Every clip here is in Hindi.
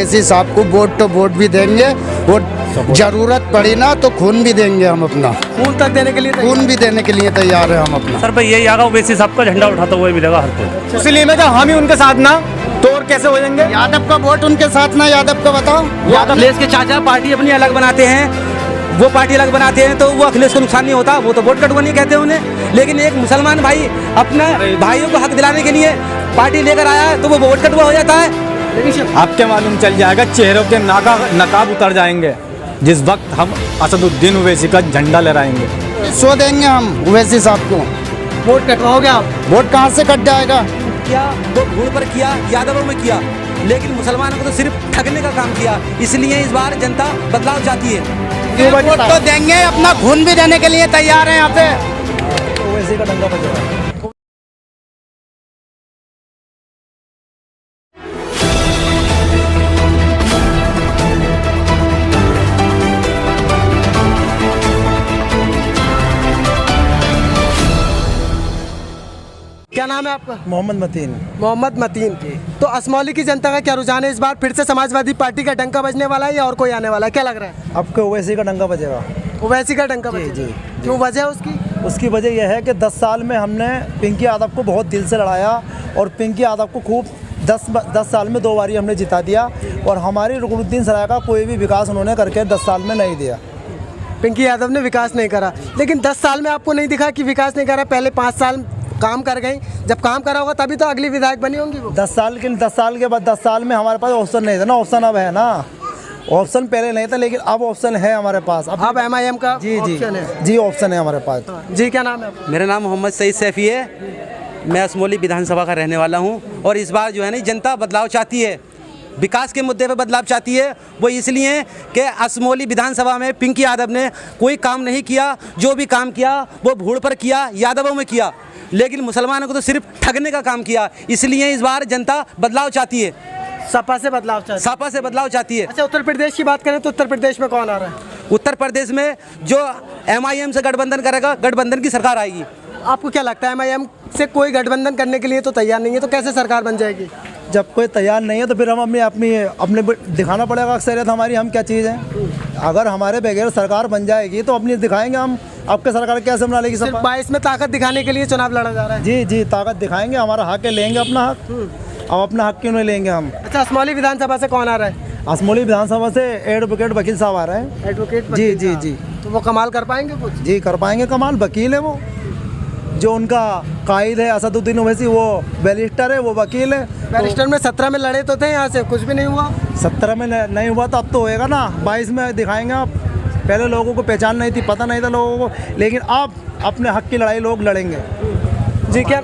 ओवैसी साहब को वोट भी देंगे, और जरूरत पड़ी ना तो खून भी देंगे हम अपना, खून तक देने के लिए खून भी देने के लिए तैयार है हम अपना। सर भाई यही आगा ओवैसी साहब का झंडा उठाता हुआ मिलेगा हर कोई। इसलिए मैं जब हम ही उनके साथ ना तो और कैसे हो जाएंगे। यादव का वोट उनके साथ ना, यादव का बताओ। अखिलेश के चाचा पार्टी अपनी अलग बनाते हैं, वो पार्टी अलग बनाते हैं तो वो अखिलेश को नुकसान नहीं होता, वो तो वोट कटवानी कहते हैं उन्हें। लेकिन एक मुसलमान भाई अपना भाइयों को हक दिलाने के लिए पार्टी लेकर आया है तो वो वोट कटवा हो जाता है। आपके मालूम चल जाएगा, चेहरों के नकाब उतर जाएंगे जिस वक्त हम असदुद्दीन ओवैसी का झंडा लहराएंगे। सो देंगे हम ओवैसी साहब को। वोट कटवाओगे आप? वोट कहाँ से कट जाएगा? किया वो भूड़ पर किया, यादवों में किया, लेकिन मुसलमानों को तो सिर्फ ठगने का काम किया। इसलिए इस बार जनता बदलाव चाहती है। वोट तो देंगे, अपना खून भी देने के लिए तैयार है यहाँ पे। ओवैसी का डंडा बजेगा। क्या नाम है आपका? मोहम्मद मतीन। मोहम्मद मतीन। तो असमौली की जनता का क्या रुझान है? इस बार फिर से समाजवादी पार्टी का डंका बजने वाला है या और कोई आने वाला है? क्या लग रहा है? आपको ओवैसी का डंका बजेगा। ओवैसी का डंका बजेगा? जी। क्यों वजह है उसकी? उसकी वजह यह है कि 10 साल में हमने पिंकी यादव को बहुत दिल से लड़ाया और पिंकी यादव को खूब 10 साल में 2 बारी हमने जिता दिया, और हमारी रुकनुद्दीन सराय का कोई भी विकास उन्होंने करके 10 साल में नहीं दिया। पिंकी यादव ने विकास नहीं करा, लेकिन 10 साल में आपको नहीं दिखा कि विकास नहीं करा? पहले 5 साल काम कर गई, जब काम करा होगा तभी तो अगली विधायक बनी होंगी वो। 10 साल के बाद 10 साल में हमारे पास ऑप्शन नहीं था ना, ऑप्शन अब है ना। ऑप्शन पहले नहीं था लेकिन अब ऑप्शन है हमारे पास। अब MIM का जी ऑप्शन है। जी ऑप्शन है हमारे पास। जी क्या नाम है आपका? मेरा नाम मोहम्मद सईद सैफी है, मैं असमौली विधानसभा का रहने वाला हूँ। और इस बार जो है ना जनता बदलाव चाहती है, विकास के मुद्दे पे बदलाव चाहती है। वो इसलिए कि असमौली विधानसभा में पिंकी यादव ने कोई काम नहीं किया, जो भी काम किया वो भूड़ पर किया, यादवों में किया, लेकिन मुसलमानों को तो सिर्फ ठगने का काम किया। इसलिए इस बार जनता बदलाव चाहती है, सपा से बदलाव चाहती है। सपा से बदलाव चाहती है। अच्छा, उत्तर प्रदेश की बात करें तो उत्तर प्रदेश में कौन आ रहा है? उत्तर प्रदेश में जो MIM से गठबंधन करेगा, गठबंधन की सरकार आएगी। आपको क्या लगता है MIM से कोई गठबंधन करने के लिए तो तैयार नहीं है, तो कैसे सरकार बन जाएगी? जब कोई तैयार नहीं है तो फिर हम अपने दिखाना पड़ेगा अक्सरियत हमारी, हम क्या चीज़ है। अगर हमारे बगैर सरकार बन जाएगी तो अपनी दिखाएंगे हम। आपके सरकार कैसे बना लेगी? सिर्फ 22 में ताकत दिखाने के लिए चुनाव लड़ा जा रहा है। जी ताकत दिखाएंगे, हमारा हक है, लेंगे अपना हक। अब अपना हक क्यों नहीं लेंगे हम? अच्छा, असमौली विधानसभा से कौन आ रहा है? असमौली विधानसभा से एडवोकेट वकील साहब आ रहे हैं। एडवोकेट जी। तो वो कमाल कर पाएंगे कुछ? जी कर पाएंगे, कमाल वकील है वो। जो उनका कायद है असदुद्दीन ओवैसी, वो बैरिस्टर है, वो वकील है। बैरिस्टर में 17 में लड़े तो थे, यहाँ से कुछ भी नहीं हुआ। 17 में नहीं हुआ तो अब तो होएगा ना, 22 में दिखाएंगे आप। पहले लोगों को पहचान नहीं थी, पता नहीं था लोगों को, लेकिन अब अपने हक की लड़ाई लोग लड़ेंगे। जी क्या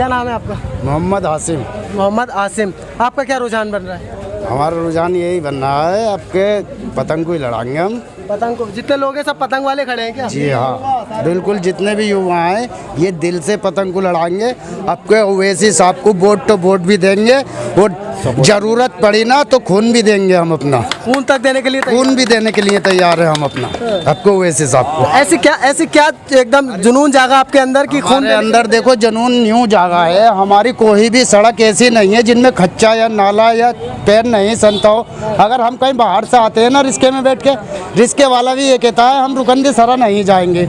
नाम है आपका? मोहम्मद आसिम। मोहम्मद आसिम। आपका क्या रुझान बन रहा है? हमारा रुझान यही बन रहा है, आपके पतंग को ही लड़ाएंगे हम। पतंग को? जितने लोग हैं सब पतंग वाले खड़े हैं क्या? जी हाँ, बिल्कुल। जितने भी युवा हैं ये दिल से पतंग को लड़ाएंगे। आपके ओवैसी साहब को वोट भी देंगे, और जरूरत पड़ी ना तो खून भी देंगे हम अपना, खून तक देने के लिए खून भी देने के लिए तैयार है हम अपना, आपको ओवैसी साहब को। ऐसी क्या एकदम जुनून जागा आपके अंदर की? खून अंदर देखो जुनून यूँ जागा है, हमारी कोई भी सड़क ऐसी नहीं है जिनमें खच्चा या नाला या पैर नहीं संता हो। अगर हम कहीं बाहर से आते हैं ना रिस्के में बैठ के, रिस्के वाला भी ये कहता है हम रुकंदी सरा नहीं जाएंगे,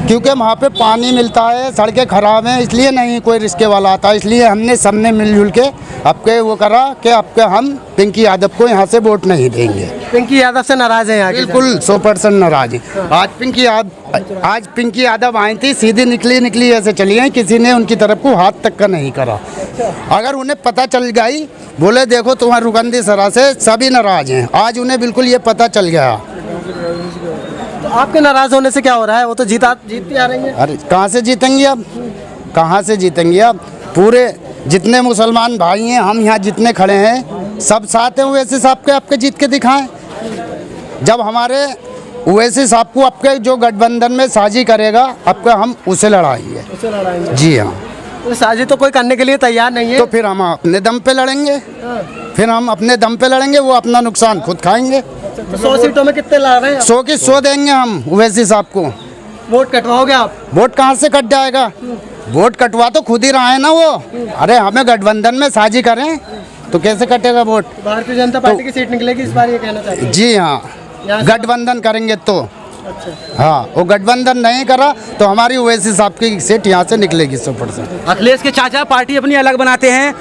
क्योंकि वहाँ पे पानी मिलता है, सड़कें खराब हैं, इसलिए नहीं कोई रिस्के वाला आता। इसलिए हमने सबने मिलजुल के आपके वो करा कि आपके हम पिंकी यादव को यहाँ से वोट नहीं देंगे। पिंकी यादव से नाराज हैं यहाँ? बिल्कुल 100% नाराज है। आज पिंकी यादव आई थी, सीधी निकली ऐसे चली हैं, किसी ने उनकी तरफ को हाथ तक का नहीं करा। अगर उन्हें पता चल गई, बोले देखो तुम्हारे रुकंदी सरा से सभी नाराज हैं, आज उन्हें बिल्कुल ये पता चल गया। तो आपके नाराज होने से क्या हो रहा है? वो तो जीतती आ रही है। अरे कहाँ से जीतेंगे अब? कहाँ से जीतेंगे अब? पूरे जितने मुसलमान भाई हैं, हम यहाँ जितने खड़े हैं सब साथ हैं ओवैसी साहब के, आपके जीत के दिखाएं। जब हमारे ओवैसी साहब को आपके जो गठबंधन में साझी करेगा, आपका हम उसे लड़ाएंगे। जी हाँ। तो साझी तो कोई करने के लिए तैयार नहीं है, तो फिर हम अपने दम पे लड़ेंगे। वो अपना नुकसान खुद खाएंगे। तो 100 सीटों में कितने ला रहे हैं? 100 की 100 देंगे हम ओवैसी साहब को। वोट कटवाओगे आप? वोट कहाँ से कट जाएगा? वोट कटवा तो खुद ही रहा है ना वो। अरे हमें गठबंधन में साझी करें, तो कैसे कटेगा वोट? भारतीय जनता पार्टी की सीट निकलेगी इस बार, ये कहना चाहते हैं? जी हाँ, यहाँ से- गठबंधन करेंगे तो। अच्छा, हाँ, वो गठबंधन नहीं करा तो हमारी ओवैसी साहब की सीट यहाँ से निकलेगी 100%। अखिलेश के चाचा पार्टी अपनी अलग बनाते हैं,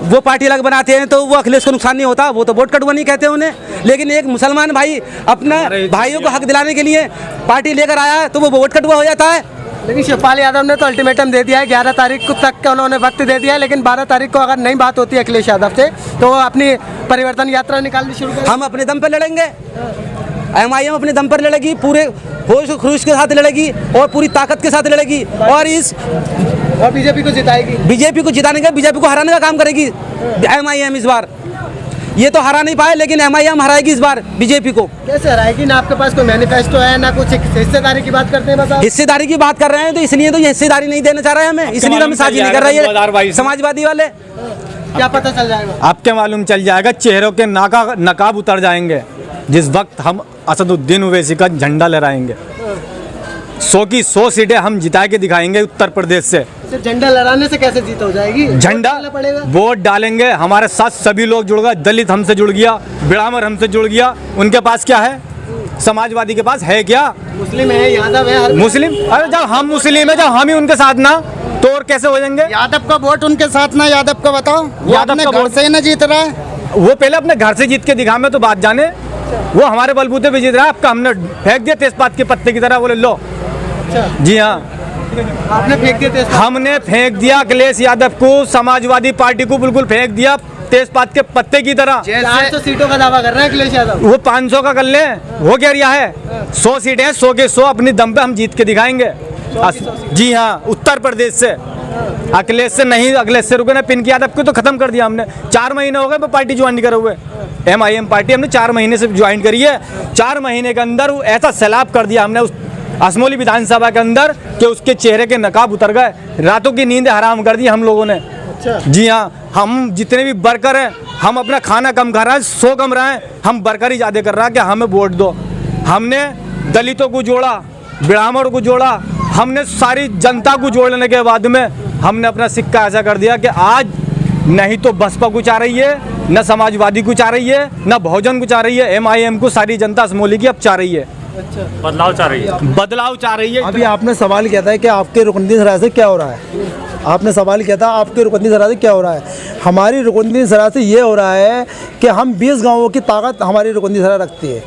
वो पार्टी अलग बनाते हैं तो वो अखिलेश को नुकसान नहीं होता, वो तो वोट कटवानी कहते हैं उन्हें। लेकिन एक मुसलमान भाई अपना भाइयों को हक दिलाने के लिए पार्टी लेकर आया है तो वो वोट कटवा हो जाता है। लेकिन शिवपाल यादव ने तो अल्टीमेटम दे दिया है, 11 तारीख को तक का उन्होंने वक्त दे दिया है, लेकिन 12 तारीख को अगर नहीं बात होती है अखिलेश यादव से तो वो अपनी परिवर्तन यात्रा निकालनी शुरू करें। हम अपने दम पर लड़ेंगे, MIM अपने दम पर लड़ेगी, पूरे होश खरूश के साथ लड़ेगी और पूरी ताकत के साथ लड़ेगी और बीजेपी को जिताएगी। बीजेपी को जिताने का, बीजेपी को हराने का काम करेगी MIM इस बार। ये तो हरा नहीं पाए लेकिन MIM हराएगी इस बार बीजेपी को। कैसे हराएगी? ना आपके पास कोई मैनिफेस्टो है, ना कुछ हिस्सेदारी की बात करते हैं बस आप। हिस्सेदारी की बात कर रहे हैं तो इसलिए तो ये हिस्सेदारी नहीं देना चाह रहे हैं हमें, इसलिए तो हमें साझी नहीं कर रही है समाजवादी वाले। क्या पता चल जाएगा? आपके मालूम चल जाएगा, चेहरों के नकाब उतर जाएंगे जिस वक्त हम असदुद्दीन ओवैसी का झंडा लहराएंगे। 100 की 100 सीटें हम जिता के दिखाएंगे उत्तर प्रदेश से। सिर्फ झंडा लहराने से कैसे जीत हो जाएगी? झंडा पड़ेगा, वोट डालेंगे, हमारे साथ सभी लोग जुड़ गए, दलित हमसे जुड़ गया, ब्राह्मण हमसे जुड़ गया। उनके पास क्या है? समाजवादी के पास है क्या? मुस्लिम है, यादव है, मुस्लिम। अरे जब हम मुस्लिम है, जब हम ही उनके साथ ना, तो और कैसे हो जाएंगे? यादव का वोट उनके साथ ना, यादव का बताओ, वो यादव अपने का घर वोट- से ही ना जीत रहा है। वो पहले अपने घर से जीत के दिखा, में तो बात जाने। वो हमारे बलबूते पे जीत रहा है, आपका हमने फेंक दिया तेजपात के पत्ते की तरह, बोले लो। जी हाँ, आपने फेंक दिए थे। हमने फेंक दिया अखिलेश यादव को, समाजवादी पार्टी को बिल्कुल फेंक दिया तेजपात के पत्ते की तरह। 800 सीटों का दावा कर रहे हैं अखिलेश यादव। वो 500 का कर ले, हो क्या रिया है? 100 सीटें हैं, 100 के 100 अपनी दम पे हम जीत के दिखाएंगे। जी हाँ, उत्तर प्रदेश से। अखिलेश से नहीं, अखिलेश से रुके ना, पिंकी यादव को तो खत्म कर दिया हमने। 4 महीने हो गए पार्टी ज्वाइन करे हुए। MIM पार्टी हमने 4 महीने से ज्वाइन करी है। 4 महीने के अंदर वो ऐसा सैलाब कर दिया हमने उस असमोली विधानसभा के अंदर कि उसके चेहरे के नकाब उतर गए, रातों की नींद हराम कर दी हम लोगों ने। जी हाँ, हम जितने भी वर्कर हैं, हम अपना खाना कम खा रहे हैं, 100 कम रहे हैं, हम वर्कर ही ज़्यादा कर रहा है कि हमें वोट दो। हमने दलितों को जोड़ा, ब्राह्मणों को जोड़ा, हमने सारी जनता को जोड़ने के बाद में हमने अपना सिक्का ऐसा कर दिया कि आज नहीं तो बसपा को चाह रही है, न समाजवादी को चाह रही है, न बहुजन को चाह रही है, MIM को सारी जनता असमोली की अब चाह रही है। बदलाव चाह रही है, बदलाव चाह रही है। अभी आपने सवाल किया था कि आपके रुकनुद्दीन सराय से क्या हो रहा है। आपने सवाल किया था आपके रुकनुद्दीन सराय से क्या हो रहा है। हमारी रुकनुद्दीन सराय से ये हो रहा है कि हम 20 गांवों की ताकत हमारी रुकनुद्दीन सराय रखती है।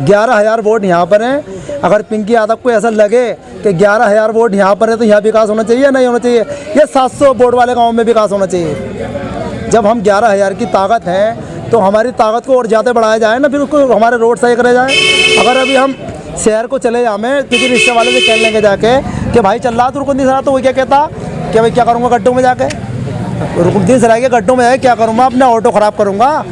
11,000 वोट यहाँ पर हैं। अगर पिंकी यादव को ऐसा लगे कि 11,000 वोट यहाँ पर है तो यहाँ विकास होना चाहिए, नहीं होना चाहिए, ये 700 वोट वाले गाँव में विकास होना चाहिए। जब हम 11,000 की ताकत हैं तो हमारी ताकत को और ज़्यादा बढ़ाया जाए ना, फिर उसको हमारे रोड सही करे जाए। अगर अभी हम शहर को चले जाएँ किसी रिक्शे वाले से कह लेंगे जाके कि भाई चल रहा तो रुकनुद्दीन सराय, तो वो क्या कहता कि भाई क्या करूँगा गड्ढों में जाके, रुकनुद्दीन सराय के गड्ढों में जाके क्या करूँगा, अपना ऑटो ख़राब करूँगा।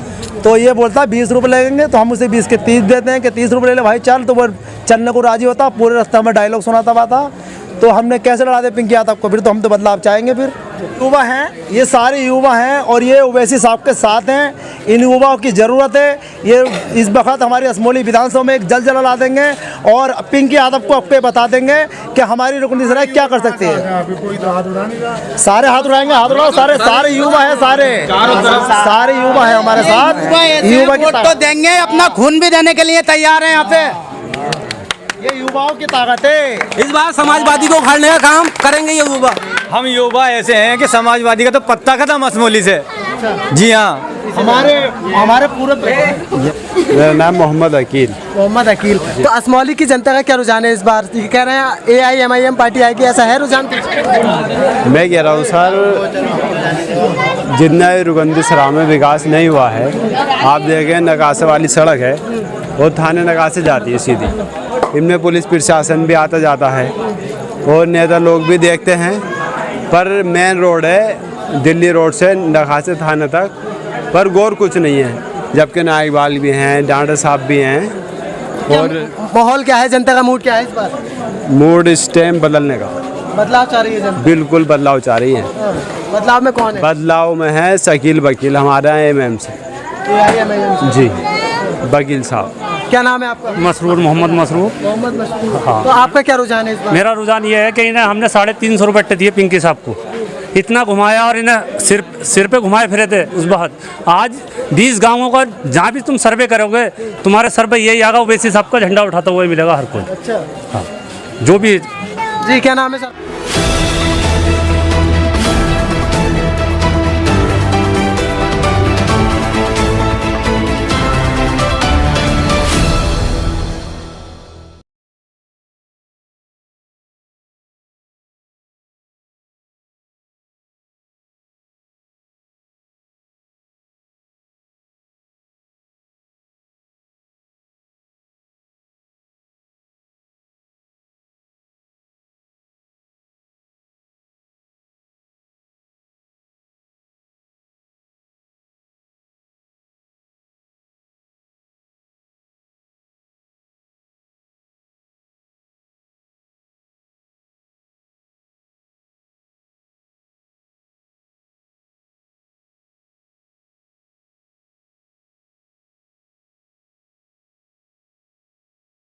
तो ये बोलता 20 रुपये लगेंगे, तो हम उसे 20 के 30 देते हैं कि 30 रुपये ले ले भाई चल, तो वो चलने को राजी होता। पूरे रास्ते में डायलॉग सुनाता हुआ था। तो हमने कैसे लड़ा दे पिंकी यादव को? फिर तो हम तो बदलाव चाहेंगे। फिर युवा हैं, ये सारे युवा हैं और ये ओवैसी साहब के साथ हैं। इन युवाओं की ज़रूरत है। ये इस वक्त हमारी असमोली विधानसभा में एक जल जला देंगे और पिंकी यादव को आपके बता देंगे कि हमारी रुकनुद्दीन सराय क्या कर सकती है। सारे हाथ उड़ाएंगे, हाथ उड़ाओ, सारे युवा हैं, सारे युवा हैं हमारे साथ। युवा की तो देंगे, अपना खून भी देने के लिए तैयार है यहाँ पे। ये युवाओं की ताकत है। इस बार समाजवादी को उखाड़ने का काम करेंगे ये युवा। हम युवा ऐसे हैं कि समाजवादी का तो पत्ता खत्म असमोली से। जी हाँ, हमारे पूरे मेरा नाम मोहम्मद अकील। तो असमौली की जनता का क्या रुझान है इस बार? ये कह रहे हैं AIMIM पार्टी आएगी, ऐसा है रुझान? मैं कह रहा हूँ सर, जितना रुकनुद्दीन सराय में विकास नहीं हुआ है, आप देखें नगासे वाली सड़क है वो थाने नगासे जाती है सीधी, इनमें पुलिस प्रशासन भी आता जाता है और नेता लोग भी देखते हैं। पर मेन रोड है दिल्ली रोड से नगासे थाने तक, पर गौर कुछ नहीं है। जबकि नाइकबाल भी हैं, डांडा साहब भी हैं। और माहौल क्या है, जनता का मूड क्या है इस बार? मूड इस टाइम बदलने का, बदलाव चाह रही है जनता? बिल्कुल बदलाव चाह रही है। बदलाव में कौन है? बदलाव में है शकील वकील, हमारा MIM से। AIMIM जी, वकील साहब। क्या नाम है आपका? मसरूर, मोहम्मद मसरूर। मोहम्मद मशहूर। तो आपका क्या रुझान है इस बार? मेरा रुझान ये है कि इन्हें हमने 350 रुपये दिए पिंकी साहब को, इतना घुमाया और इन्हें सिर पे घुमाए फिरे थे उस वक्त। आज 20 गांवों का जहाँ भी तुम सर्वे करोगे तुम्हारे सर पे यही आएगा, वैसे सबका झंडा उठाता हुआ मिलेगा हर कोई। अच्छा हाँ, जो भी। जी क्या नाम है सर?